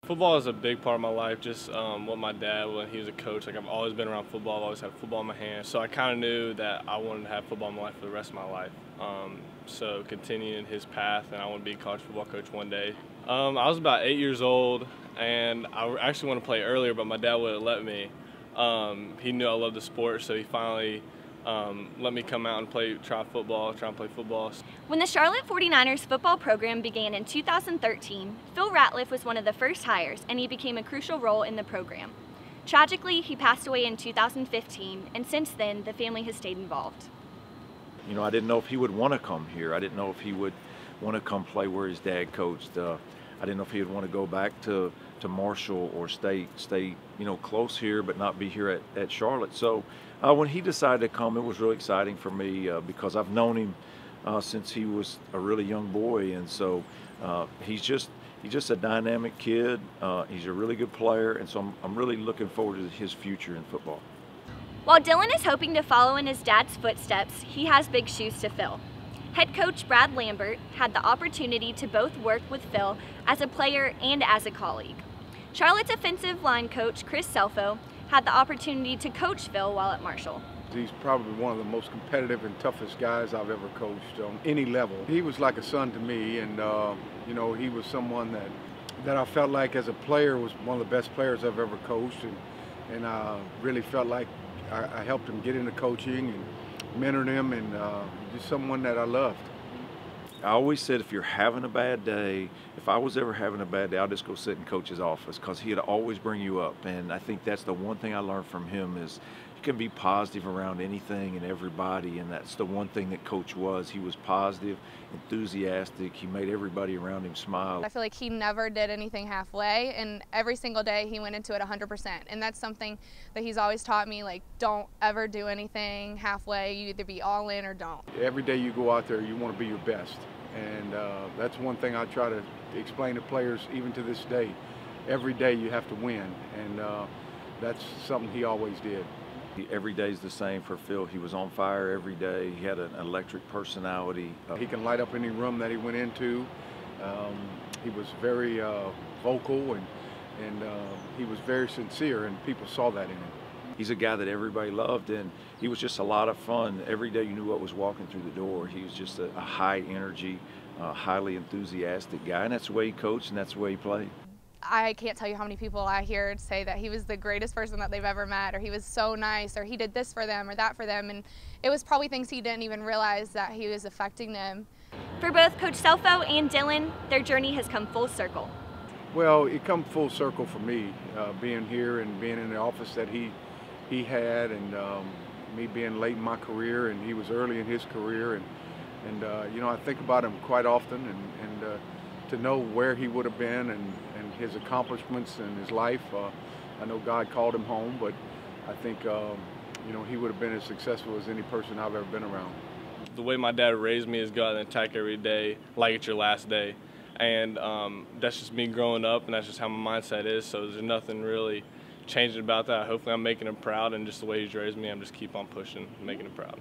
Football is a big part of my life, just what my dad, when he was a coach, like I've always been around football, I've always had football in my hand. So I kind of knew that I wanted to have football in my life for the rest of my life. So continuing his path, and I want to be a college football coach one day. I was about 8 years old, and I actually wanted to play earlier, but my dad wouldn't let me. He knew I loved the sport, so he finally let me come out and try and play football. When the Charlotte 49ers football program began in 2013, Phil Ratliff was one of the first hires, and he became a crucial role in the program. Tragically, he passed away in 2015, and since then, the family has stayed involved. You know, I didn't know if he would want to come here. I didn't know if he would want to come play where his dad coached. I didn't know if he would want to go back to Marshall or stay close here, but not be here at Charlotte. So when he decided to come, it was really exciting for me because I've known him since he was a really young boy, and so he's just a dynamic kid. He's a really good player, and so I'm really looking forward to his future in football. While Dylan is hoping to follow in his dad's footsteps, he has big shoes to fill. Head coach Brad Lambert had the opportunity to both work with Phil as a player and as a colleague. Charlotte's offensive line coach Chris Selfo had the opportunity to coach Phil while at Marshall. He's probably one of the most competitive and toughest guys I've ever coached on any level. He was like a son to me, and you know, he was someone that I felt like as a player was one of the best players I've ever coached, and I really felt like I helped him get into coaching and mentored him, and just someone that I loved. I always said if you're having a bad day, if I was ever having a bad day, I'll just go sit in coach's office, because he'd always bring you up. And I think that's the one thing I learned from him is you can be positive around anything and everybody, and that's the one thing that Coach was. He was positive, enthusiastic. He made everybody around him smile. I feel like he never did anything halfway, and every single day he went into it 100%. And that's something that he's always taught me, like, don't ever do anything halfway. You either be all in or don't. Every day you go out there, you want to be your best. And that's one thing I try to explain to players even to this day. Every day you have to win, and that's something he always did. Every day's the same for Phil. He was on fire every day. He had an electric personality. He can light up any room that he went into. He was very vocal, and he was very sincere, and people saw that in him. He's a guy that everybody loved, and he was just a lot of fun. Every day you knew what was walking through the door. He was just a high energy, highly enthusiastic guy, and that's the way he coached and that's the way he played. I can't tell you how many people I hear say that he was the greatest person that they've ever met, or he was so nice, or he did this for them or that for them, and it was probably things he didn't even realize that he was affecting them. For both Coach Selfo and Dylan, their journey has come full circle. Well, it come full circle for me, being here and being in the office that he had, and me being late in my career, and he was early in his career, and you know, I think about him quite often, and to know where he would have been and his accomplishments in his life. I know God called him home, but I think you know, he would have been as successful as any person I've ever been around. The way my dad raised me is go out and attack every day like it's your last day. And that's just me growing up, and that's just how my mindset is, so there's nothing really changing about that. Hopefully I'm making him proud, and just the way he's raised me, I'm just keep on pushing, making him proud.